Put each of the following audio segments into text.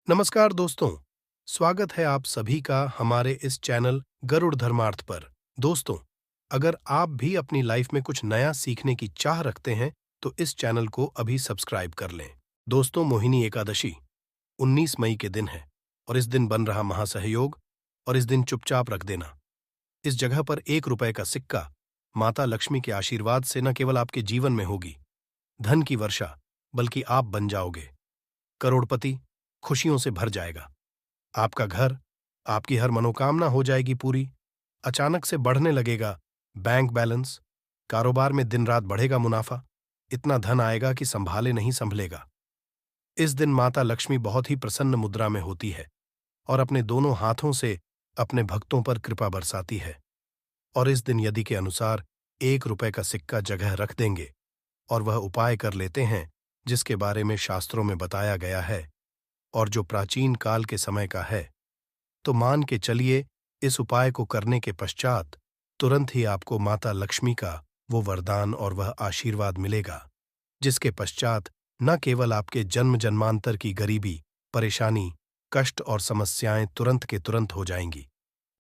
नमस्कार दोस्तों, स्वागत है आप सभी का हमारे इस चैनल गरुड़ धर्मार्थ पर। दोस्तों, अगर आप भी अपनी लाइफ में कुछ नया सीखने की चाह रखते हैं, तो इस चैनल को अभी सब्सक्राइब कर लें। दोस्तों, मोहिनी एकादशी 19 मई के दिन है और इस दिन बन रहा महासहयोग और इस दिन चुपचाप रख देना। इस जगह पर 1 रुपए का सिक्का माता लक्ष्मी के आशीर्वाद से न केवल आपके जीवन में होगी धन की वर्षा, बल्कि आप बन जाओगे करोड़पति, खुशियों से भर जाएगा। आपका घर, आपकी हर मनोकामना हो जाएगी पूरी। अचानक से बढ़ने लगेगा बैंक बैलेंस, कारोबार में दिन रात बढ़ेगा मुनाफा, इतना धन आएगा कि संभाले नहीं संभलेगा। इस दिन माता लक्ष्मी बहुत ही प्रसन्न मुद्रा में होती है और अपने दोनों हाथों से अपने भक्तों पर कृपा बरसाती है। और इस दिन यदि के अनुसार 1 रुपए का सिक्का जगह रख देंगे और वह उपाय कर लेते हैं जिसके बारे में शास्त्रों में बताया गया है और जो प्राचीन काल के समय का है, तो मान के चलिए इस उपाय को करने के पश्चात तुरंत ही आपको माता लक्ष्मी का वो वरदान और वह आशीर्वाद मिलेगा, जिसके पश्चात न केवल आपके जन्म जन्मांतर की गरीबी, परेशानी, कष्ट और समस्याएं तुरंत के तुरंत हो जाएंगी,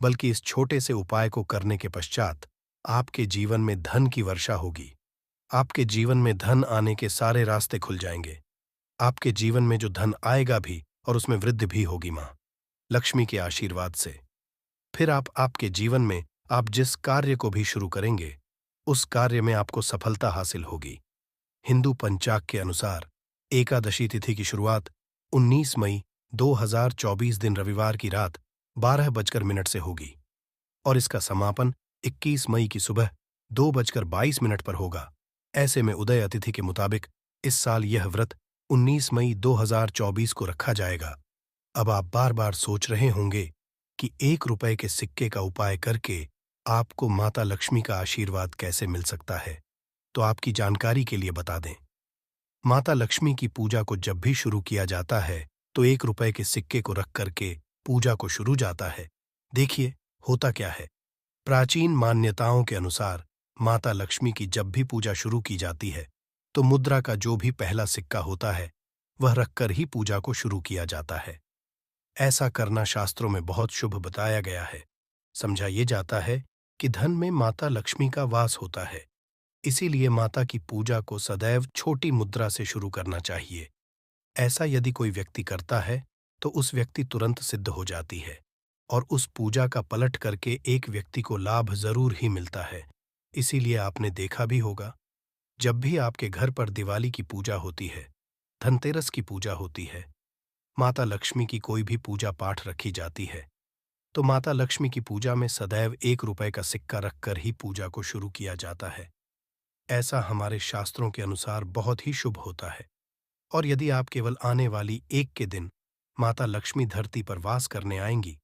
बल्कि इस छोटे से उपाय को करने के पश्चात आपके जीवन में धन की वर्षा होगी। आपके जीवन में धन आने के सारे रास्ते खुल जाएंगे। आपके जीवन में जो धन आएगा भी और उसमें वृद्धि भी होगी मां लक्ष्मी के आशीर्वाद से। फिर आपके जीवन में आप जिस कार्य को भी शुरू करेंगे, उस कार्य में आपको सफलता हासिल होगी। हिंदू पंचाग के अनुसार एकादशी तिथि की शुरुआत 19 मई 2024 दिन रविवार की रात 12:00 से होगी और इसका समापन 21 मई की सुबह 2:22 पर होगा। ऐसे में उदय तिथि के मुताबिक इस साल यह व्रत 19 मई 2024 को रखा जाएगा। अब आप बार बार सोच रहे होंगे कि 1 रुपए के सिक्के का उपाय करके आपको माता लक्ष्मी का आशीर्वाद कैसे मिल सकता है, तो आपकी जानकारी के लिए बता दें। माता लक्ष्मी की पूजा को जब भी शुरू किया जाता है, तो 1 रुपए के सिक्के को रख करके पूजा को शुरू जाता है। देखिए, होता क्या है। प्राचीन मान्यताओं के अनुसार माता लक्ष्मी की जब भी पूजा शुरू की जाती है, तो मुद्रा का जो भी पहला सिक्का होता है, वह रखकर ही पूजा को शुरू किया जाता है। ऐसा करना शास्त्रों में बहुत शुभ बताया गया है। समझा ये जाता है कि धन में माता लक्ष्मी का वास होता है, इसीलिए माता की पूजा को सदैव छोटी मुद्रा से शुरू करना चाहिए। ऐसा यदि कोई व्यक्ति करता है, तो उस व्यक्ति तुरंत सिद्ध हो जाती है और उस पूजा का पलट करके एक व्यक्ति को लाभ जरूर ही मिलता है। इसीलिए आपने देखा भी होगा, जब भी आपके घर पर दिवाली की पूजा होती है, धनतेरस की पूजा होती है, माता लक्ष्मी की कोई भी पूजा पाठ रखी जाती है, तो माता लक्ष्मी की पूजा में सदैव 1 रुपए का सिक्का रखकर ही पूजा को शुरू किया जाता है। ऐसा हमारे शास्त्रों के अनुसार बहुत ही शुभ होता है। और यदि आप केवल आने वाली 1 के दिन माता लक्ष्मी धरती पर वास करने आएंगी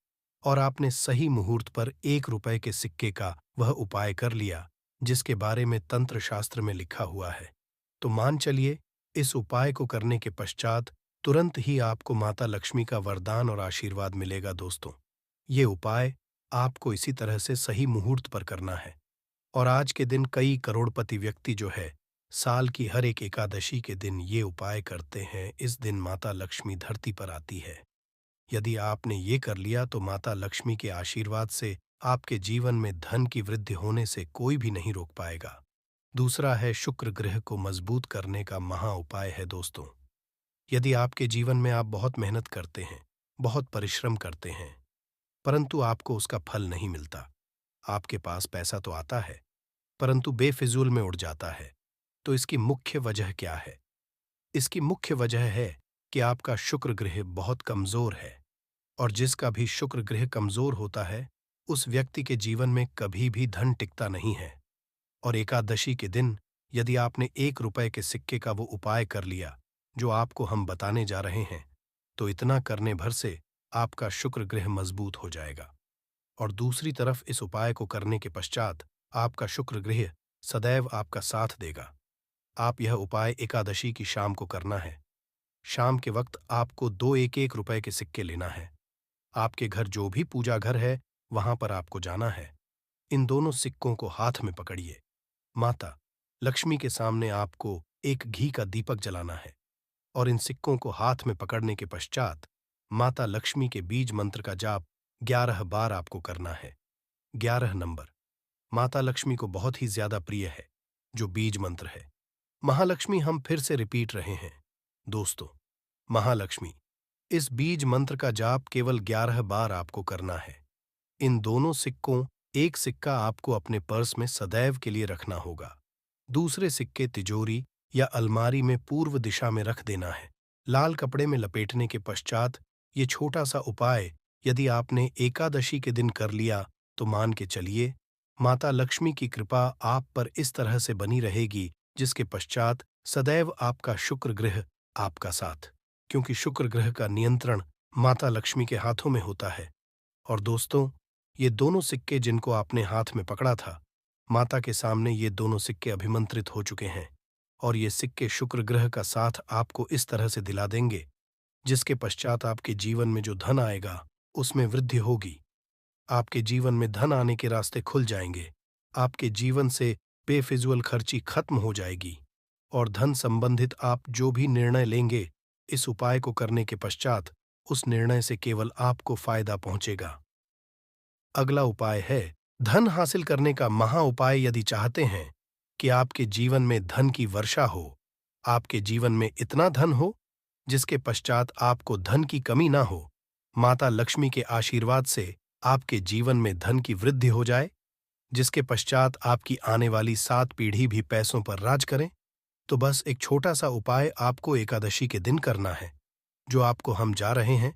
और आपने सही मुहूर्त पर 1 रुपए के सिक्के का वह उपाय कर लिया जिसके बारे में तंत्र शास्त्र में लिखा हुआ है, तो मान चलिए इस उपाय को करने के पश्चात तुरंत ही आपको माता लक्ष्मी का वरदान और आशीर्वाद मिलेगा। दोस्तों, ये उपाय आपको इसी तरह से सही मुहूर्त पर करना है। और आज के दिन कई करोड़पति व्यक्ति जो है, साल की हर एक एकादशी के दिन ये उपाय करते हैं। इस दिन माता लक्ष्मी धरती पर आती है। यदि आपने ये कर लिया, तो माता लक्ष्मी के आशीर्वाद से आपके जीवन में धन की वृद्धि होने से कोई भी नहीं रोक पाएगा। दूसरा है शुक्र ग्रह को मजबूत करने का महा उपाय है। दोस्तों, यदि आपके जीवन में आप बहुत मेहनत करते हैं, बहुत परिश्रम करते हैं, परंतु आपको उसका फल नहीं मिलता, आपके पास पैसा तो आता है परंतु बेफिजूल में उड़ जाता है, तो इसकी मुख्य वजह क्या है? इसकी मुख्य वजह है कि आपका शुक्र ग्रह बहुत कमजोर है और जिसका भी शुक्र ग्रह कमजोर होता है, उस व्यक्ति के जीवन में कभी भी धन टिकता नहीं है। और एकादशी के दिन यदि आपने 1 रुपए के सिक्के का वो उपाय कर लिया जो आपको हम बताने जा रहे हैं, तो इतना करने भर से आपका शुक्र ग्रह मजबूत हो जाएगा। और दूसरी तरफ इस उपाय को करने के पश्चात आपका शुक्र ग्रह सदैव आपका साथ देगा। आप यह उपाय एकादशी की शाम को करना है। शाम के वक्त आपको 2 1-1 रुपए के सिक्के लेना है। आपके घर जो भी पूजा घर है, वहां पर आपको जाना है। इन दोनों सिक्कों को हाथ में पकड़िए। माता लक्ष्मी के सामने आपको एक घी का दीपक जलाना है और इन सिक्कों को हाथ में पकड़ने के पश्चात माता लक्ष्मी के बीज मंत्र का जाप 11 बार आपको करना है। 11 नंबर माता लक्ष्मी को बहुत ही ज्यादा प्रिय है, जो बीज मंत्र है। महालक्ष्मी हम फिर से रिपीट रहे हैं। दोस्तों, महालक्ष्मी, इस बीज मंत्र का जाप केवल 11 बार आपको करना है। इन दोनों सिक्कों, एक सिक्का आपको अपने पर्स में सदैव के लिए रखना होगा। दूसरे सिक्के तिजोरी या अलमारी में पूर्व दिशा में रख देना है। लाल कपड़े में लपेटने के पश्चात ये छोटा सा उपाय यदि आपने एकादशी के दिन कर लिया तो मान के चलिए, माता लक्ष्मी की कृपा आप पर इस तरह से बनी रहेगी जिसके पश्चात सदैव आपका शुक्र ग्रह आपका साथ, क्योंकि शुक्र ग्रह का नियंत्रण माता लक्ष्मी के हाथों में होता है। और दोस्तों, ये दोनों सिक्के जिनको आपने हाथ में पकड़ा था, माता के सामने ये दोनों सिक्के अभिमंत्रित हो चुके हैं और ये सिक्के शुक्र ग्रह का साथ आपको इस तरह से दिला देंगे जिसके पश्चात आपके जीवन में जो धन आएगा उसमें वृद्धि होगी। आपके जीवन में धन आने के रास्ते खुल जाएंगे। आपके जीवन से बेफिजूल खर्ची खत्म हो जाएगी और धन संबंधित आप जो भी निर्णय लेंगे, इस उपाय को करने के पश्चात उस निर्णय से केवल आपको फायदा पहुंचेगा। अगला उपाय है धन हासिल करने का महा उपाय। यदि चाहते हैं कि आपके जीवन में धन की वर्षा हो, आपके जीवन में इतना धन हो जिसके पश्चात आपको धन की कमी ना हो, माता लक्ष्मी के आशीर्वाद से आपके जीवन में धन की वृद्धि हो जाए, जिसके पश्चात आपकी आने वाली 7 पीढ़ी भी पैसों पर राज करें, तो बस एक छोटा सा उपाय आपको एकादशी के दिन करना है, जो आपको हम जा रहे हैं।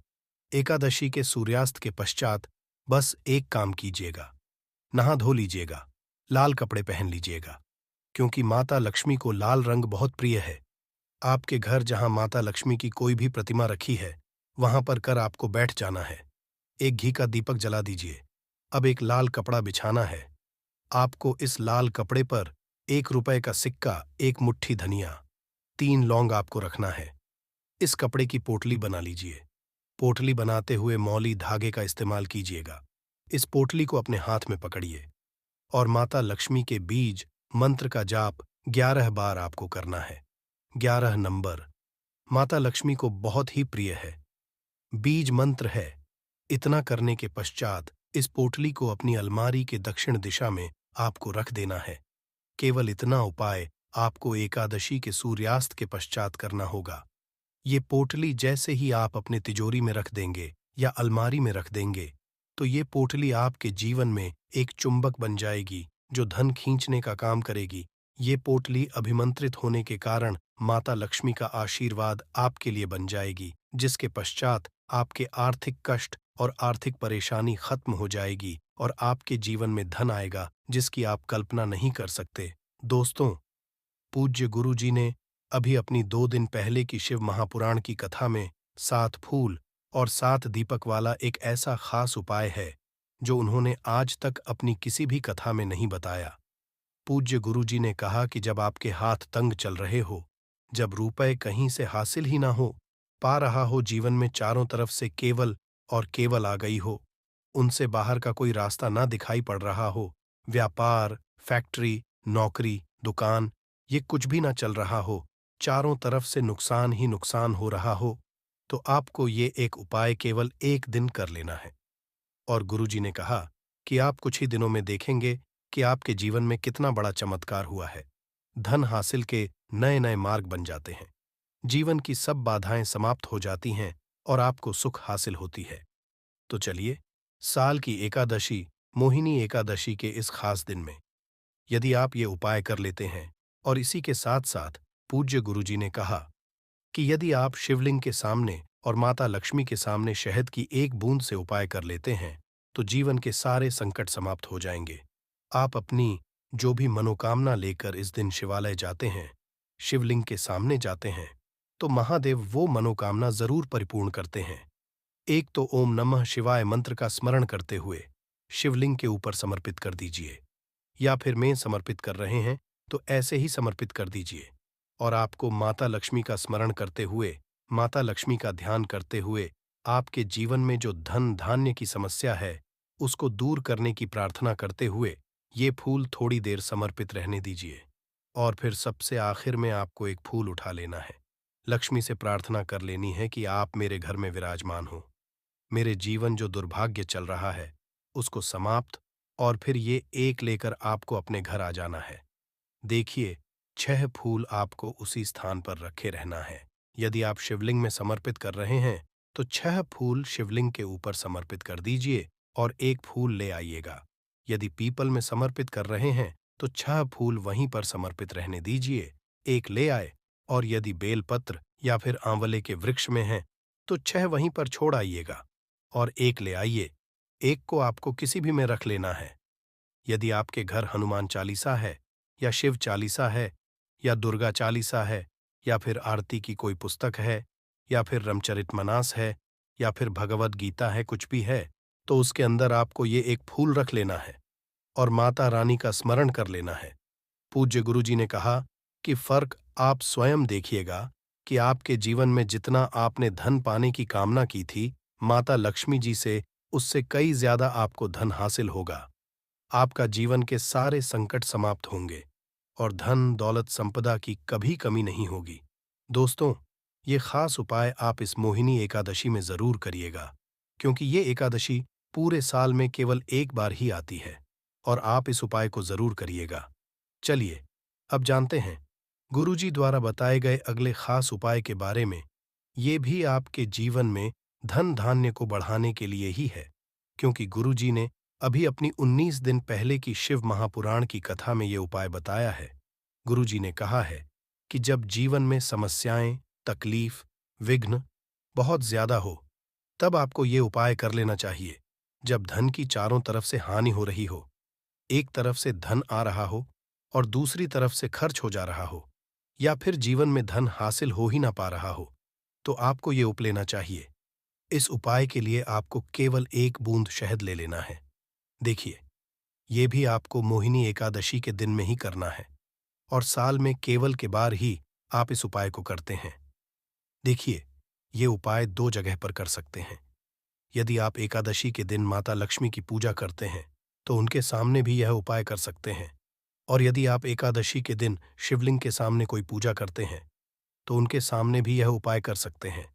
एकादशी के सूर्यास्त के पश्चात बस एक काम कीजिएगा, नहा धो लीजिएगा, लाल कपड़े पहन लीजिएगा, क्योंकि माता लक्ष्मी को लाल रंग बहुत प्रिय है। आपके घर जहां माता लक्ष्मी की कोई भी प्रतिमा रखी है, वहां पर कर आपको बैठ जाना है। एक घी का दीपक जला दीजिए। अब एक लाल कपड़ा बिछाना है। आपको इस लाल कपड़े पर 1 रुपए का सिक्का, एक मुट्ठी धनिया, 3 लौंग आपको रखना है। इस कपड़े की पोटली बना लीजिए। पोटली बनाते हुए मौली धागे का इस्तेमाल कीजिएगा। इस पोटली को अपने हाथ में पकड़िए और माता लक्ष्मी के बीज मंत्र का जाप 11 बार आपको करना है। 11 नंबर माता लक्ष्मी को बहुत ही प्रिय है, बीज मंत्र है। इतना करने के पश्चात इस पोटली को अपनी अलमारी के दक्षिण दिशा में आपको रख देना है। केवल इतना उपाय आपको एकादशी के सूर्यास्त के पश्चात करना होगा। ये पोटली जैसे ही आप अपने तिजोरी में रख देंगे या अलमारी में रख देंगे, तो ये पोटली आपके जीवन में एक चुंबक बन जाएगी जो धन खींचने का काम करेगी। ये पोटली अभिमंत्रित होने के कारण माता लक्ष्मी का आशीर्वाद आपके लिए बन जाएगी, जिसके पश्चात आपके आर्थिक कष्ट और आर्थिक परेशानी खत्म हो जाएगी और आपके जीवन में धन आएगा जिसकी आप कल्पना नहीं कर सकते। दोस्तों, पूज्य गुरु जी ने अभी अपनी 2 दिन पहले की शिव महापुराण की कथा में 7 फूल और 7 दीपक वाला एक ऐसा खास उपाय है जो उन्होंने आज तक अपनी किसी भी कथा में नहीं बताया। पूज्य गुरु जी ने कहा कि जब आपके हाथ तंग चल रहे हो, जब रुपए कहीं से हासिल ही ना हो पा रहा हो, जीवन में चारों तरफ से केवल और केवल आ गई हो, उनसे बाहर का कोई रास्ता ना दिखाई पड़ रहा हो, व्यापार, फैक्ट्री, नौकरी, दुकान, ये कुछ भी ना चल रहा हो, चारों तरफ से नुकसान ही नुकसान हो रहा हो, तो आपको ये एक उपाय केवल 1 दिन कर लेना है। और गुरुजी ने कहा कि आप कुछ ही दिनों में देखेंगे कि आपके जीवन में कितना बड़ा चमत्कार हुआ है। धन हासिल के नए नए मार्ग बन जाते हैं, जीवन की सब बाधाएं समाप्त हो जाती हैं और आपको सुख हासिल होती है। तो चलिए, साल की एकादशी, मोहिनी एकादशी के इस खास दिन में यदि आप ये उपाय कर लेते हैं, और इसी के साथ साथ पूज्य गुरुजी ने कहा कि यदि आप शिवलिंग के सामने और माता लक्ष्मी के सामने शहद की 1 बूंद से उपाय कर लेते हैं, तो जीवन के सारे संकट समाप्त हो जाएंगे। आप अपनी जो भी मनोकामना लेकर इस दिन शिवालय जाते हैं, शिवलिंग के सामने जाते हैं, तो महादेव वो मनोकामना जरूर परिपूर्ण करते हैं। एक तो ओम नमः शिवाय मंत्र का स्मरण करते हुए शिवलिंग के ऊपर समर्पित कर दीजिए, या फिर मैं समर्पित कर रहे हैं तो ऐसे ही समर्पित कर दीजिए। और आपको माता लक्ष्मी का स्मरण करते हुए, माता लक्ष्मी का ध्यान करते हुए आपके जीवन में जो धन धान्य की समस्या है उसको दूर करने की प्रार्थना करते हुए ये फूल थोड़ी देर समर्पित रहने दीजिए। और फिर सबसे आखिर में आपको एक फूल उठा लेना है, लक्ष्मी से प्रार्थना कर लेनी है कि आप मेरे घर में विराजमान हो। मेरे जीवन जो दुर्भाग्य चल रहा है, उसको समाप्त, और फिर ये एक लेकर आपको अपने घर आ जाना है। देखिए, 6 फूल आपको उसी स्थान पर रखे रहना है। यदि आप शिवलिंग में समर्पित कर रहे हैं, तो 6 फूल शिवलिंग के ऊपर समर्पित कर दीजिए और 1 फूल ले आइएगा। यदि पीपल में समर्पित कर रहे हैं, तो 6 फूल वहीं पर समर्पित रहने दीजिए, 1 ले आए, और यदि बेलपत्र या फिर आंवले के वृक्ष में हैं, तो 6 वहीं पर छोड़ आइएगा और 1 ले आइए। 1 को आपको किसी भी में रख लेना है। यदि आपके घर हनुमान चालीसा है, या शिव चालीसा है, या दुर्गा चालीसा है, या फिर आरती की कोई पुस्तक है, या फिर रामचरितमानस है, या फिर भगवद गीता है, कुछ भी है, तो उसके अंदर आपको ये 1 फूल रख लेना है और माता रानी का स्मरण कर लेना है। पूज्य गुरुजी ने कहा कि फर्क आप स्वयं देखिएगा कि आपके जीवन में जितना आपने धन पाने की कामना की थी, माता लक्ष्मी जी से उससे कई ज्यादा आपको धन हासिल होगा। आपका जीवन के सारे संकट समाप्त होंगे और धन दौलत संपदा की कभी कमी नहीं होगी। दोस्तों, ये खास उपाय आप इस मोहिनी एकादशी में जरूर करिएगा, क्योंकि ये एकादशी पूरे साल में केवल एक बार ही आती है, और आप इस उपाय को जरूर करिएगा। चलिए, अब जानते हैं गुरुजी द्वारा बताए गए अगले खास उपाय के बारे में। ये भी आपके जीवन में धन धान्य को बढ़ाने के लिए ही है, क्योंकि गुरुजी ने अभी अपनी 19 दिन पहले की शिव महापुराण की कथा में ये उपाय बताया है। गुरुजी ने कहा है कि जब जीवन में समस्याएं, तकलीफ, विघ्न बहुत ज्यादा हो, तब आपको ये उपाय कर लेना चाहिए। जब धन की चारों तरफ से हानि हो रही हो, एक तरफ से धन आ रहा हो और दूसरी तरफ से खर्च हो जा रहा हो, या फिर जीवन में धन हासिल हो ही ना पा रहा हो, तो आपको ये उप लेना चाहिए। इस उपाय के लिए आपको केवल 1 बूंद शहद ले लेना है। देखिए, ये भी आपको मोहिनी एकादशी के दिन में ही करना है, और साल में केवल के बार ही आप इस उपाय को करते हैं। देखिए, ये उपाय 2 जगह पर कर सकते हैं। यदि आप एकादशी के दिन माता लक्ष्मी की पूजा करते हैं, तो उनके सामने भी यह उपाय कर सकते हैं, और यदि आप एकादशी के दिन शिवलिंग के सामने कोई पूजा करते हैं, तो उनके सामने भी यह उपाय कर सकते हैं।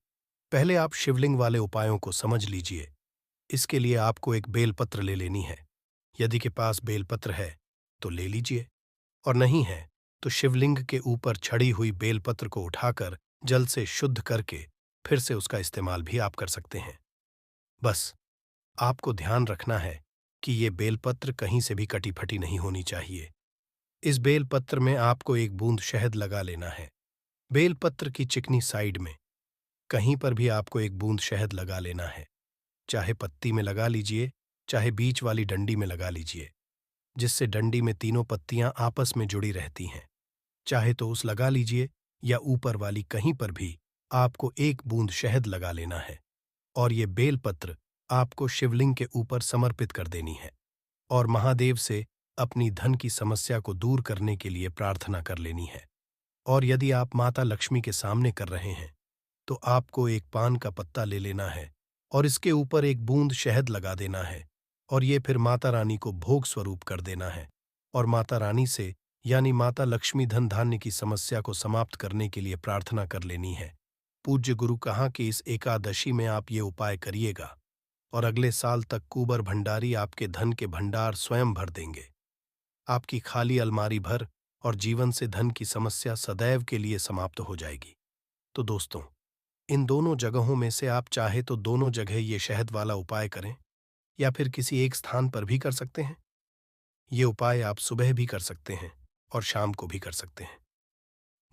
पहले आप शिवलिंग वाले उपायों को समझ लीजिए। इसके लिए आपको एक बेलपत्र ले लेनी है। यदि के पास बेलपत्र है तो ले लीजिए, और नहीं है तो शिवलिंग के ऊपर छड़ी हुई बेलपत्र को उठाकर जल से शुद्ध करके फिर से उसका इस्तेमाल भी आप कर सकते हैं। बस आपको ध्यान रखना है कि ये बेलपत्र कहीं से भी कटी फटी नहीं होनी चाहिए। इस बेलपत्र में आपको 1 बूंद शहद लगा लेना है। बेलपत्र की चिकनी साइड में कहीं पर भी आपको 1 बूंद शहद लगा लेना है। चाहे पत्ती में लगा लीजिए, चाहे बीच वाली डंडी में लगा लीजिए, जिससे डंडी में तीनों पत्तियां आपस में जुड़ी रहती हैं। चाहे तो उस लगा लीजिए, या ऊपर वाली कहीं पर भी आपको 1 बूंद शहद लगा लेना है, और ये बेलपत्र आपको शिवलिंग के ऊपर समर्पित कर देनी है, और महादेव से अपनी धन की समस्या को दूर करने के लिए प्रार्थना कर लेनी है। और यदि आप माता लक्ष्मी के सामने कर रहे हैं, तो आपको 1 पान का पत्ता ले लेना है और इसके ऊपर 1 बूंद शहद लगा देना है, और ये फिर माता रानी को भोग स्वरूप कर देना है, और माता रानी से यानी माता लक्ष्मी धन धान्य की समस्या को समाप्त करने के लिए प्रार्थना कर लेनी है। पूज्य गुरु कहा कि इस एकादशी में आप ये उपाय करिएगा, और अगले साल तक कुंवर भंडारी आपके धन के भंडार स्वयं भर देंगे। आपकी खाली अलमारी भर और जीवन से धन की समस्या सदैव के लिए समाप्त हो जाएगी। तो दोस्तों, इन दोनों जगहों में से आप चाहे तो दोनों जगह ये शहद वाला उपाय करें, या फिर किसी एक स्थान पर भी कर सकते हैं। ये उपाय आप सुबह भी कर सकते हैं और शाम को भी कर सकते हैं।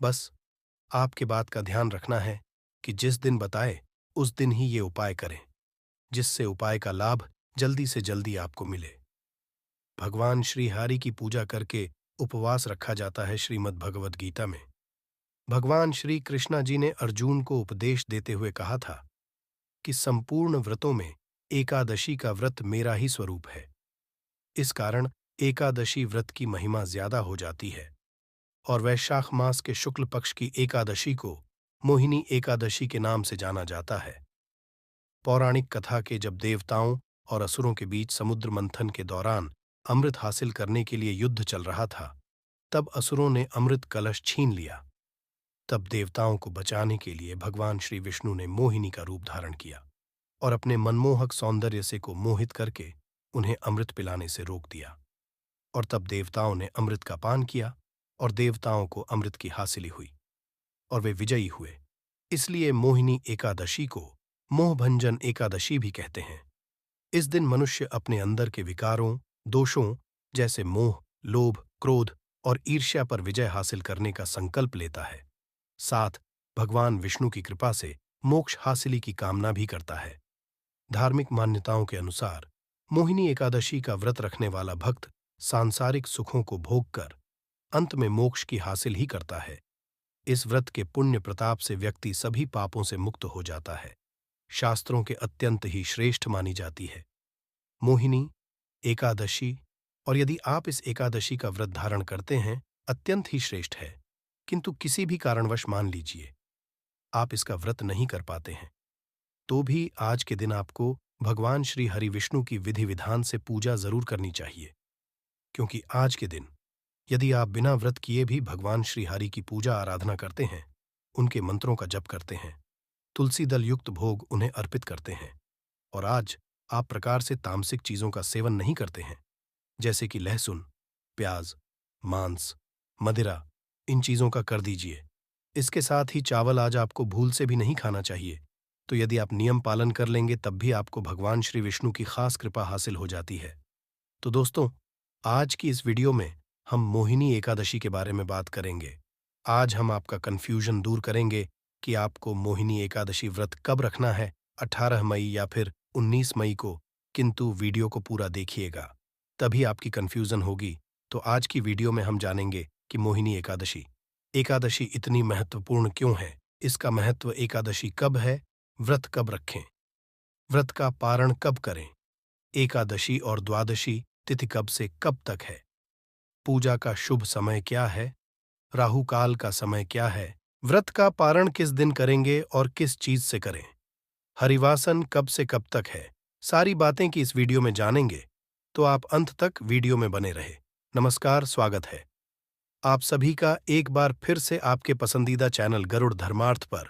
बस आपके बात का ध्यान रखना है कि जिस दिन बताए उस दिन ही ये उपाय करें, जिससे उपाय का लाभ जल्दी से जल्दी आपको मिले। भगवान श्री हरि की पूजा करके उपवास रखा जाता है। श्रीमद् भगवद गीता में भगवान श्री कृष्णा जी ने अर्जुन को उपदेश देते हुए कहा था कि संपूर्ण व्रतों में एकादशी का व्रत मेरा ही स्वरूप है। इस कारण एकादशी व्रत की महिमा ज्यादा हो जाती है, और वैशाख मास के शुक्ल पक्ष की एकादशी को मोहिनी एकादशी के नाम से जाना जाता है। पौराणिक कथा के जब देवताओं और असुरों के बीच समुद्र मंथन के दौरान अमृत हासिल करने के लिए युद्ध चल रहा था, तब असुरों ने अमृत कलश छीन लिया। तब देवताओं को बचाने के लिए भगवान श्री विष्णु ने मोहिनी का रूप धारण किया और अपने मनमोहक सौंदर्य से को मोहित करके उन्हें अमृत पिलाने से रोक दिया। और तब देवताओं ने अमृत का पान किया और देवताओं को अमृत की हासिली हुई और वे विजयी हुए। इसलिए मोहिनी एकादशी को मोहभंजन एकादशी भी कहते हैं। इस दिन मनुष्य अपने अंदर के विकारों, दोषों जैसे मोह, लोभ, क्रोध और ईर्ष्या पर विजय हासिल करने का संकल्प लेता है। साथ भगवान विष्णु की कृपा से मोक्ष हासिली की कामना भी करता है। धार्मिक मान्यताओं के अनुसार मोहिनी एकादशी का व्रत रखने वाला भक्त सांसारिक सुखों को भोगकर अंत में मोक्ष की हासिल ही करता है। इस व्रत के पुण्य प्रताप से व्यक्ति सभी पापों से मुक्त हो जाता है। शास्त्रों के अत्यंत ही श्रेष्ठ मानी जाती है मोहिनी एकादशी। और यदि आप इस एकादशी का व्रत धारण करते हैं, अत्यंत ही श्रेष्ठ है। किंतु किसी भी कारणवश मान लीजिए आप इसका व्रत नहीं कर पाते हैं, तो भी आज के दिन आपको भगवान श्री हरि विष्णु की विधि विधान से पूजा जरूर करनी चाहिए। क्योंकि आज के दिन यदि आप बिना व्रत किए भी भगवान श्री हरि की पूजा आराधना करते हैं, उनके मंत्रों का जप करते हैं, तुलसी दल युक्त भोग उन्हें अर्पित करते हैं, और आज आप प्रकार से तामसिक चीजों का सेवन नहीं करते हैं, जैसे कि लहसुन, प्याज, मांस, मदिरा, इन चीजों का कर दीजिए। इसके साथ ही चावल आज आपको भूल से भी नहीं खाना चाहिए। तो यदि आप नियम पालन कर लेंगे तब भी आपको भगवान श्री विष्णु की खास कृपा हासिल हो जाती है। तो दोस्तों, आज की इस वीडियो में हम मोहिनी एकादशी के बारे में बात करेंगे। आज हम आपका कंफ्यूजन दूर करेंगे कि आपको मोहिनी एकादशी व्रत कब रखना है, 18 मई या फिर 19 मई को। किंतु वीडियो को पूरा देखिएगा, तभी आपकी कंफ्यूजन होगी। तो आज की वीडियो में हम जानेंगे कि मोहिनी एकादशी इतनी महत्वपूर्ण क्यों है, इसका महत्व, एकादशी कब है, व्रत कब रखें, व्रत का पारण कब करें, एकादशी और द्वादशी तिथि कब से कब तक है, पूजा का शुभ समय क्या है, राहु काल का समय क्या है, व्रत का पारण किस दिन करेंगे और किस चीज से करें, हरिवासन कब से कब तक है, सारी बातें की इस वीडियो में जानेंगे। तो आप अंत तक वीडियो में बने रहे। नमस्कार, स्वागत है आप सभी का एक बार फिर से आपके पसंदीदा चैनल गरुड़ धर्मार्थ पर।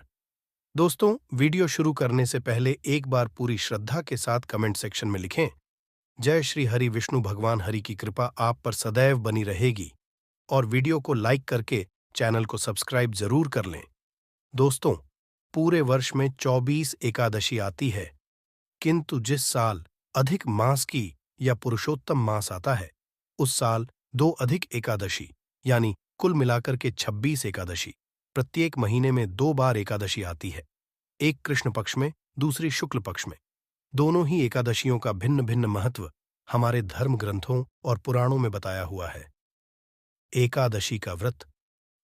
दोस्तों, वीडियो शुरू करने से पहले एक बार पूरी श्रद्धा के साथ कमेंट सेक्शन में लिखें, जय श्री हरि विष्णु भगवान हरि की कृपा आप पर सदैव बनी रहेगी, और वीडियो को लाइक करके चैनल को सब्सक्राइब जरूर कर लें। दोस्तों, पूरे वर्ष में 24 एकादशी आती है, किंतु जिस साल अधिक मास की या पुरुषोत्तम मास आता है, उस साल 2 अधिक एकादशी यानी कुल मिलाकर के 26 एकादशी, प्रत्येक महीने में 2 बार एकादशी आती है, एक कृष्ण पक्ष में, दूसरी शुक्ल पक्ष में। दोनों ही एकादशियों का भिन्न भिन्न महत्व हमारे धर्म ग्रंथों और पुराणों में बताया हुआ है। एकादशी का व्रत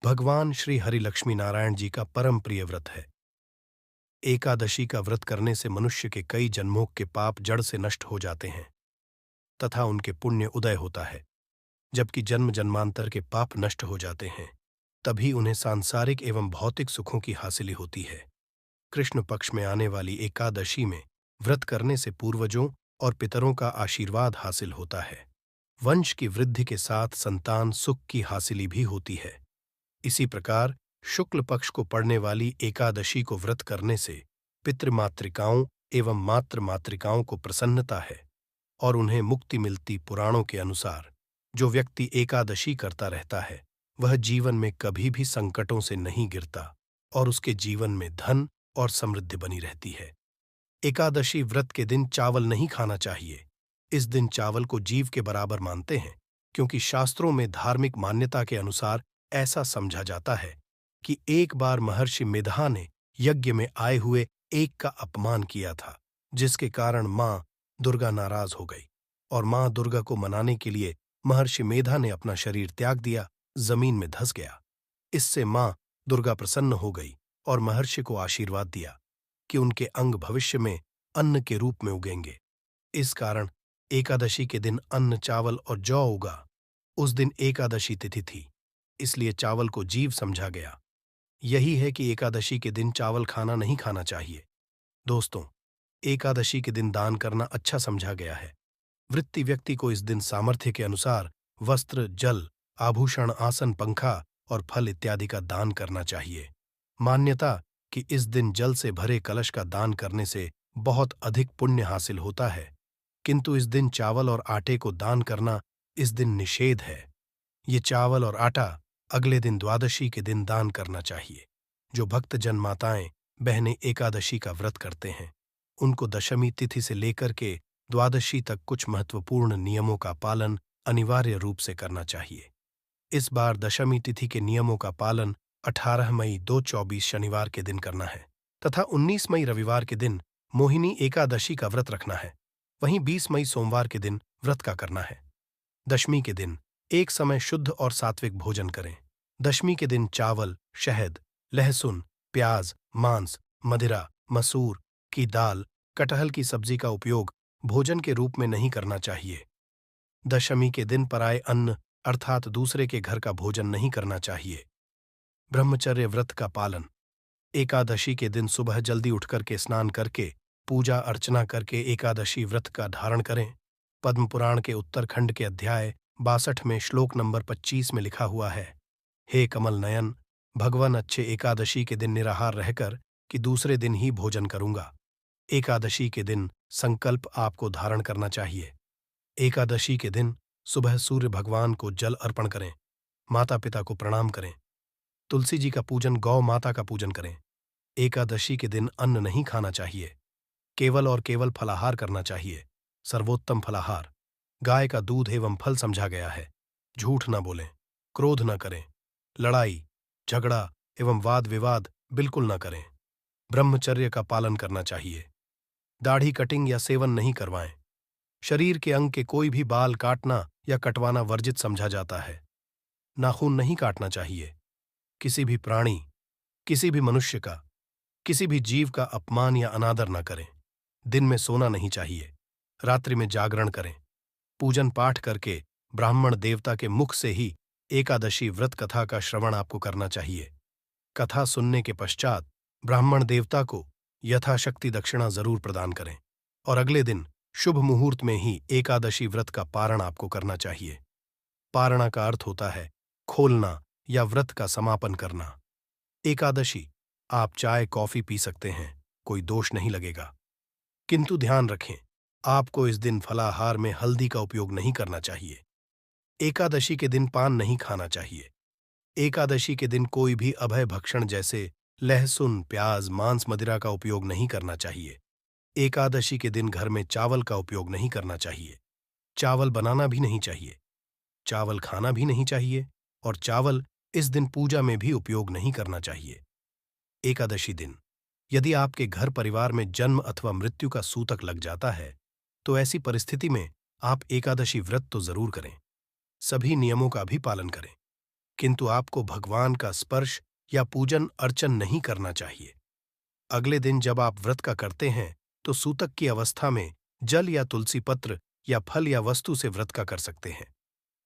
भगवान श्री हरि लक्ष्मी नारायण जी का परम प्रिय व्रत है। एकादशी का व्रत करने से मनुष्य के कई जन्मों के पाप जड़ से नष्ट हो जाते हैं तथा उनके पुण्य उदय होता है। जबकि जन्म जन्मांतर के पाप नष्ट हो जाते हैं, तभी उन्हें सांसारिक एवं भौतिक सुखों की हासिली होती है। कृष्ण पक्ष में आने वाली एकादशी में व्रत करने से पूर्वजों और पितरों का आशीर्वाद हासिल होता है। वंश की वृद्धि के साथ संतान सुख की हासिली भी होती है। इसी प्रकार शुक्ल पक्ष को पड़ने वाली एकादशी को व्रत करने से पितृमातृकाओं एवं मातृ मातृकाओं को प्रसन्नता है और उन्हें मुक्ति मिलती। पुराणों के अनुसार जो व्यक्ति एकादशी करता रहता है, वह जीवन में कभी भी संकटों से नहीं गिरता और उसके जीवन में धन और समृद्धि बनी रहती है। एकादशी व्रत के दिन चावल नहीं खाना चाहिए। इस दिन चावल को जीव के बराबर मानते हैं, क्योंकि शास्त्रों में धार्मिक मान्यता के अनुसार ऐसा समझा जाता है कि एक बार महर्षि मेधा ने यज्ञ में आए हुए एक का अपमान किया था, जिसके कारण मां दुर्गा नाराज हो गई और मां दुर्गा को मनाने के लिए महर्षि मेधा ने अपना शरीर त्याग दिया, जमीन में धंस गया। इससे मां दुर्गा प्रसन्न हो गई और महर्षि को आशीर्वाद दिया कि उनके अंग भविष्य में अन्न के रूप में उगेंगे। इस कारण एकादशी के दिन अन्न, चावल और जौ उगा। उस दिन एकादशी तिथि थी, इसलिए चावल को जीव समझा गया। यही है कि एकादशी के दिन चावल खाना नहीं खाना चाहिए। दोस्तों, एकादशी के दिन दान करना अच्छा समझा गया है। वृत्ति व्यक्ति को इस दिन सामर्थ्य के अनुसार वस्त्र, जल, आभूषण, आसन, पंखा और फल इत्यादि का दान करना चाहिए। मान्यता कि इस दिन जल से भरे कलश का दान करने से बहुत अधिक पुण्य हासिल होता है, किंतु इस दिन चावल और आटे को दान करना इस दिन निषेध है। ये चावल और आटा अगले दिन द्वादशी के दिन दान करना चाहिए। जो भक्तजन माताएं बहनें एकादशी का व्रत करते हैं, उनको दशमी तिथि से लेकर के द्वादशी तक कुछ महत्वपूर्ण नियमों का पालन अनिवार्य रूप से करना चाहिए। इस बार दशमी तिथि के नियमों का पालन 18 मई 2024 शनिवार के दिन करना है तथा 19 मई रविवार के दिन मोहिनी एकादशी का व्रत रखना है। वहीं 20 मई सोमवार के दिन व्रत का करना है। दशमी के दिन एक समय शुद्ध और सात्विक भोजन करें। दशमी के दिन चावल, शहद, लहसुन, प्याज, मांस, मदिरा, मसूर की दाल, कटहल की सब्जी का उपयोग भोजन के रूप में नहीं करना चाहिए। दशमी के दिन पराये अन्न अर्थात दूसरे के घर का भोजन नहीं करना चाहिए। ब्रह्मचर्य व्रत का पालन। एकादशी के दिन सुबह जल्दी उठकर के स्नान करके पूजा अर्चना करके एकादशी व्रत का धारण करें। पद्म पुराण के उत्तरखंड के अध्याय 62 में श्लोक नंबर 25 में लिखा हुआ है, हे कमल नयन, भगवान अच्छे एकादशी के दिन निराहार रहकर कि दूसरे दिन ही भोजन करूंगा। एकादशी के दिन संकल्प आपको धारण करना चाहिए। एकादशी के दिन सुबह सूर्य भगवान को जल अर्पण करें, माता पिता को प्रणाम करें, तुलसी जी का पूजन, गौ माता का पूजन करें। एकादशी के दिन अन्न नहीं खाना चाहिए, केवल और केवल फलाहार करना चाहिए। सर्वोत्तम फलाहार गाय का दूध एवं फल समझा गया है। झूठ न बोलें, क्रोध न करें, लड़ाई झगड़ा एवं वाद विवाद बिल्कुल न करें। ब्रह्मचर्य का पालन करना चाहिए। दाढ़ी कटिंग या सेवन नहीं करवाएं। शरीर के अंग के कोई भी बाल काटना या कटवाना वर्जित समझा जाता है। नाखून नहीं काटना चाहिए। किसी भी प्राणी, किसी भी मनुष्य का, किसी भी जीव का अपमान या अनादर न करें। दिन में सोना नहीं चाहिए। रात्रि में जागरण करें। पूजन पाठ करके ब्राह्मण देवता के मुख से ही एकादशी व्रत कथा का श्रवण आपको करना चाहिए। कथा सुनने के पश्चात ब्राह्मण देवता को यथाशक्ति दक्षिणा जरूर प्रदान करें और अगले दिन शुभ मुहूर्त में ही एकादशी व्रत का पारण आपको करना चाहिए। पारणा का अर्थ होता है खोलना या व्रत का समापन करना। एकादशी आप चाय कॉफी पी सकते हैं, कोई दोष नहीं लगेगा, किंतु ध्यान रखें, आपको इस दिन फलाहार में हल्दी का उपयोग नहीं करना चाहिए। एकादशी के दिन पान नहीं खाना चाहिए। एकादशी के दिन कोई भी अभय भक्षण जैसे लहसुन, प्याज, मांस, मदिरा का उपयोग नहीं करना चाहिए। एकादशी के दिन घर में चावल का उपयोग नहीं करना चाहिए। चावल बनाना भी नहीं चाहिए। चावल खाना भी नहीं चाहिए और चावल इस दिन पूजा में भी उपयोग नहीं करना चाहिए। एकादशी दिन यदि आपके घर परिवार में जन्म अथवा मृत्यु का सूतक लग जाता है, तो ऐसी परिस्थिति में आप एकादशी व्रत तो जरूर करें, सभी नियमों का भी पालन करें, किंतु आपको भगवान का स्पर्श या पूजन अर्चन नहीं करना चाहिए। अगले दिन जब आप व्रत का करते हैं तो सूतक की अवस्था में जल या तुलसी पत्र या फल या वस्तु से व्रत का कर सकते हैं।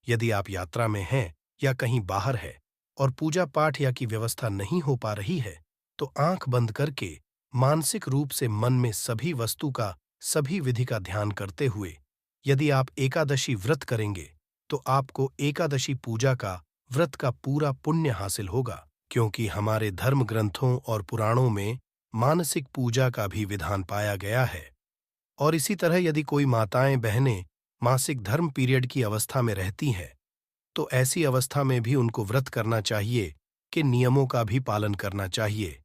यदि आप यात्रा में हैं या कहीं बाहर है और पूजा पाठ या की व्यवस्था नहीं हो पा रही है, तो आंख बंद करके मानसिक रूप से मन में सभी वस्तु का, सभी विधि का ध्यान करते हुए यदि आप एकादशी व्रत करेंगे तो आपको एकादशी पूजा का, व्रत का पूरा पुण्य हासिल होगा, क्योंकि हमारे धर्म ग्रंथों और पुराणों में मानसिक पूजा का भी विधान पाया गया है। और इसी तरह यदि कोई माताएं बहनें मासिक धर्म पीरियड की अवस्था में रहती हैं, तो ऐसी अवस्था में भी उनको व्रत करना चाहिए कि नियमों का भी पालन करना चाहिए,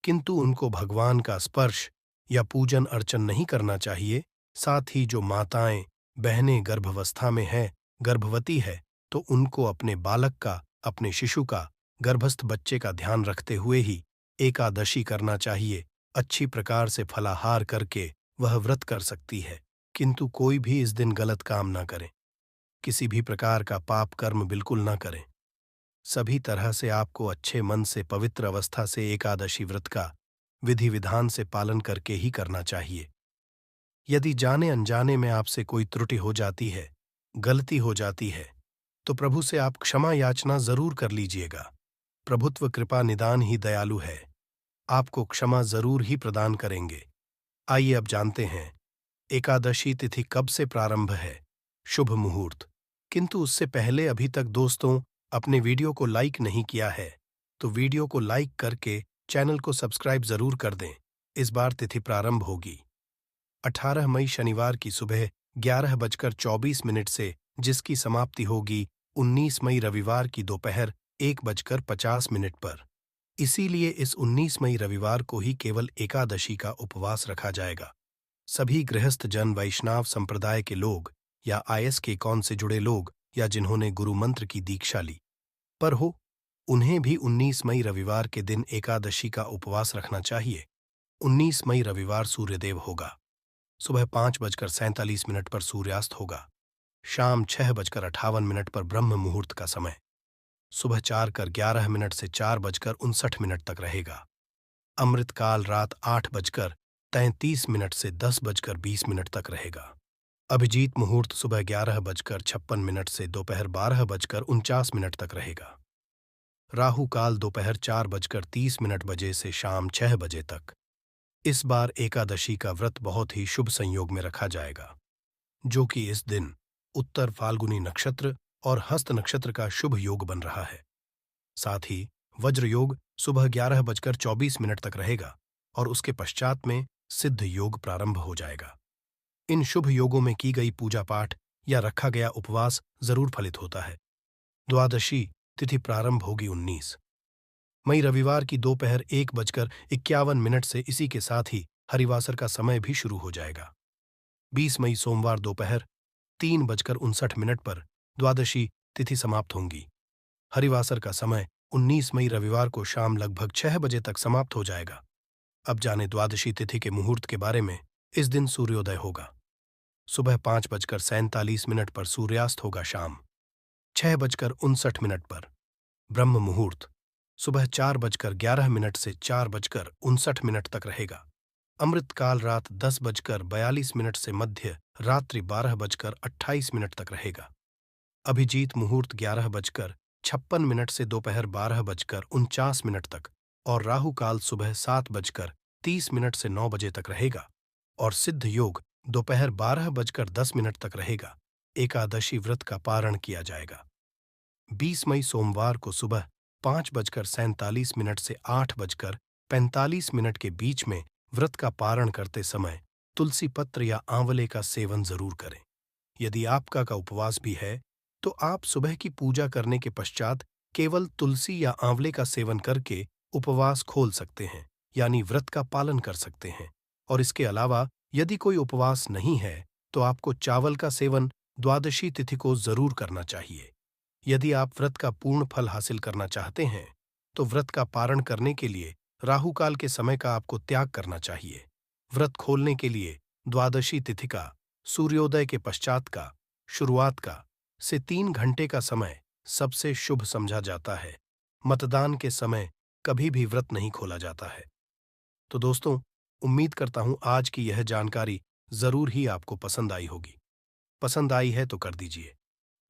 किंतु उनको भगवान का स्पर्श या पूजन अर्चन नहीं करना चाहिए। साथ ही जो माताएं बहनें गर्भावस्था में है, गर्भवती है, तो उनको अपने बालक का, अपने शिशु का, गर्भस्थ बच्चे का ध्यान रखते हुए ही एकादशी करना चाहिए। अच्छी प्रकार से फलाहार करके वह व्रत कर सकती है, किंतु कोई भी इस दिन गलत काम ना करें, किसी भी प्रकार का पाप कर्म बिल्कुल ना करें। सभी तरह से आपको अच्छे मन से पवित्र अवस्था से एकादशी व्रत का विधि विधान से पालन करके ही करना चाहिए। यदि जाने अनजाने में आपसे कोई त्रुटि हो जाती है, गलती हो जाती है, तो प्रभु से आप क्षमा याचना जरूर कर लीजिएगा। प्रभुत्व कृपा निदान ही दयालु है, आपको क्षमा जरूर ही प्रदान करेंगे। आइए अब जानते हैं एकादशी तिथि कब से प्रारंभ है, शुभ मुहूर्त। किंतु उससे पहले अभी तक दोस्तों अपने वीडियो को लाइक नहीं किया है, तो वीडियो को लाइक करके चैनल को सब्सक्राइब जरूर कर दें। इस बार तिथि प्रारंभ होगी 18 मई शनिवार की सुबह 11:24 से, जिसकी समाप्ति होगी 19 मई रविवार की दोपहर 1:50 पर। इसीलिए इस 19 मई रविवार को ही केवल एकादशी का उपवास रखा जाएगा। सभी गृहस्थ जन, वैष्णव संप्रदाय के लोग या ISK कौन से जुड़े लोग या जिन्होंने गुरु मंत्र की दीक्षा ली पर हो, उन्हें भी 19 मई रविवार के दिन एकादशी का उपवास रखना चाहिए। 19 मई रविवार सूर्यदेव होगा। सुबह 5:47 पर सूर्यास्त होगा। शाम 6:58 पर ब्रह्म मुहूर्त का समय। सुबह 4:11 से 4:59 तक रहेगा। अमृतकाल रात 8:33 से 10:20 तक रहेगा। अभिजीत मुहूर्त सुबह 11:56 से दोपहर 12:49 तक रहेगा। राहु काल दोपहर 4:30 से शाम 6 बजे तक। इस बार एकादशी का व्रत बहुत ही शुभ संयोग में रखा जाएगा, जो कि इस दिन उत्तर फाल्गुनी नक्षत्र और हस्त नक्षत्र का शुभ योग बन रहा है। साथ ही वज्र योग सुबह 11:24 तक रहेगा और उसके पश्चात में सिद्ध योग प्रारंभ हो जाएगा। इन शुभ योगों में की गई पूजा पाठ या रखा गया उपवास जरूर फलित होता है। द्वादशी तिथि प्रारंभ होगी 19 मई रविवार की दोपहर 1:51 से। इसी के साथ ही हरिवासर का समय भी शुरू हो जाएगा। 20 मई सोमवार दोपहर 3:59 पर द्वादशी तिथि समाप्त होंगी। हरिवासर का समय 19 मई रविवार को शाम लगभग 6 बजे तक समाप्त हो जाएगा। अब जाने द्वादशी तिथि के मुहूर्त के बारे में। इस दिन सूर्योदय होगा। सुबह 5:47 पर सूर्यास्त होगा। शाम 6:59 पर ब्रह्म मुहूर्त सुबह 4:11 से 4:59 तक रहेगा। अमृतकाल रात 10:42 से मध्य रात्रि 12:28 तक रहेगा। अभिजीत मुहूर्त 11:56 से दोपहर 12:49 तक और राहु काल सुबह 7:30 से 9 बजे तक रहेगा और सिद्ध योग दोपहर 12:10 तक रहेगा। एकादशी व्रत का पारण किया जाएगा। 20 मई सोमवार को सुबह 5:47 से 8:45 के बीच में व्रत का पारण करते समय तुलसी पत्र या आंवले का सेवन जरूर करें। यदि आपका उपवास भी है तो आप सुबह की पूजा करने के पश्चात केवल तुलसी या आंवले का सेवन करके उपवास खोल सकते हैं, यानी व्रत का पालन कर सकते हैं। और इसके अलावा यदि कोई उपवास नहीं है तो आपको चावल का सेवन द्वादशी तिथि को जरूर करना चाहिए। यदि आप व्रत का पूर्ण फल हासिल करना चाहते हैं तो व्रत का पारण करने के लिए राहु काल के समय का आपको त्याग करना चाहिए। व्रत खोलने के लिए द्वादशी तिथि का सूर्योदय के पश्चात का शुरुआत का से 3 घंटे का समय सबसे शुभ समझा जाता है। मतदान के समय कभी भी व्रत नहीं खोला जाता है। तो दोस्तों, उम्मीद करता हूं आज की यह जानकारी जरूर ही आपको पसंद आई होगी। पसंद आई है तो कर दीजिए।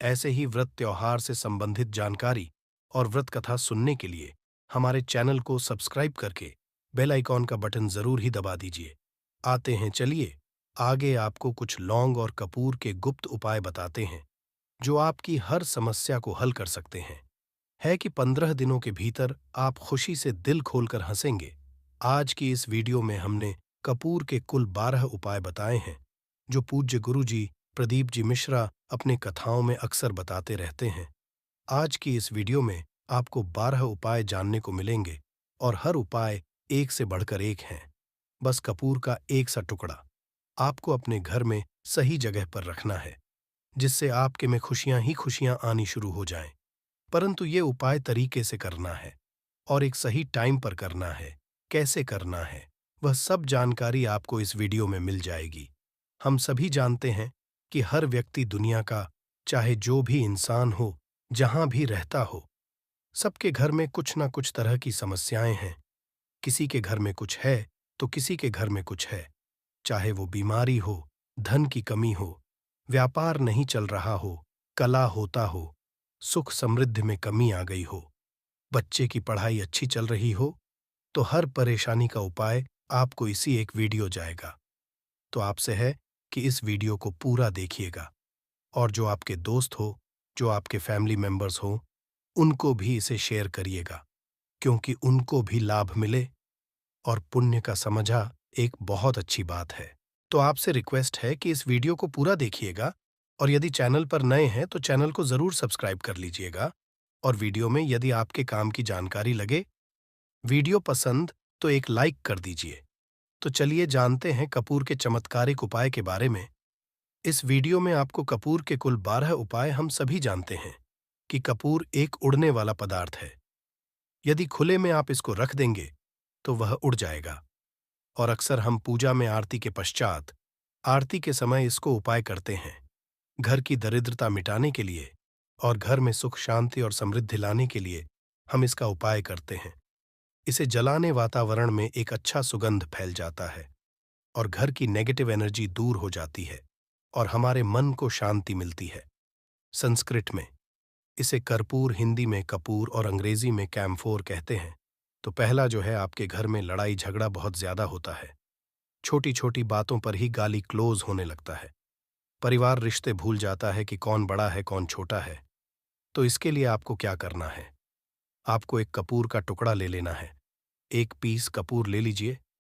ऐसे ही व्रत त्योहार से संबंधित जानकारी और व्रत कथा सुनने के लिए हमारे चैनल को सब्सक्राइब करके बेल आइकॉन का बटन जरूर ही दबा दीजिए। आते हैं, चलिए आगे आपको कुछ लौंग और कपूर के गुप्त उपाय बताते हैं जो आपकी हर समस्या को हल कर सकते हैं। है कि 15 दिनों के भीतर आप खुशी से दिल खोलकर हंसेंगे। आज की इस वीडियो में हमने कपूर के कुल 12 उपाय बताए हैं जो पूज्य गुरु जी प्रदीप जी मिश्रा अपने कथाओं में अक्सर बताते रहते हैं। आज की इस वीडियो में आपको 12 उपाय जानने को मिलेंगे और हर उपाय एक से बढ़कर एक हैं। बस कपूर का एक सा टुकड़ा आपको अपने घर में सही जगह पर रखना है, जिससे आपके में खुशियां ही खुशियां आनी शुरू हो जाएं। परंतु ये उपाय तरीके से करना है और एक सही टाइम पर करना है। कैसे करना है वह सब जानकारी आपको इस वीडियो में मिल जाएगी। हम सभी जानते हैं कि हर व्यक्ति दुनिया का, चाहे जो भी इंसान हो, जहां भी रहता हो, सबके घर में कुछ ना कुछ तरह की समस्याएं हैं। किसी के घर में कुछ है तो किसी के घर में कुछ है। चाहे वो बीमारी हो, धन की कमी हो, व्यापार नहीं चल रहा हो, कला होता हो, सुख समृद्धि में कमी आ गई हो, बच्चे की पढ़ाई अच्छी चल रही हो, तो हर परेशानी का उपाय आपको इसी एक वीडियो जाएगा। तो आपसे है कि इस वीडियो को पूरा देखिएगा और जो आपके दोस्त हो, जो आपके फैमिली मेंबर्स हो, उनको भी इसे शेयर करिएगा क्योंकि उनको भी लाभ मिले और पुण्य का समझा एक बहुत अच्छी बात है। तो आपसे रिक्वेस्ट है कि इस वीडियो को पूरा देखिएगा और यदि चैनल पर नए हैं तो चैनल को ज़रूर सब्सक्राइब कर लीजिएगा और वीडियो में यदि आपके काम की जानकारी लगे, वीडियो पसंद तो एक लाइक कर दीजिए। तो चलिए जानते हैं कपूर के चमत्कारिक उपाय के बारे में। इस वीडियो में आपको कपूर के कुल 12 उपाय हम सभी जानते हैं कि कपूर एक उड़ने वाला पदार्थ है। यदि खुले में आप इसको रख देंगे तो वह उड़ जाएगा और अक्सर हम पूजा में आरती के पश्चात आरती के समय इसको उपाय करते हैं घर की दरिद्रता मिटाने के लिए और घर में सुख शांति और समृद्धि लाने के लिए हम इसका उपाय करते हैं। इसे जलाने वातावरण में एक अच्छा सुगंध फैल जाता है और घर की नेगेटिव एनर्जी दूर हो जाती है और हमारे मन को शांति मिलती है। संस्कृत में इसे कर्पूर, हिंदी में कपूर और अंग्रेजी में कैम्फोर कहते हैं। तो पहला जो है, आपके घर में लड़ाई झगड़ा बहुत ज्यादा होता है, छोटी छोटी बातों पर ही गाली क्लोज होने लगता है, परिवार रिश्ते भूल जाता है कि कौन बड़ा है कौन छोटा है। तो इसके लिए आपको क्या करना है, आपको एक कपूर का टुकड़ा ले लेना है। एक पीस कपूर ले लीजिए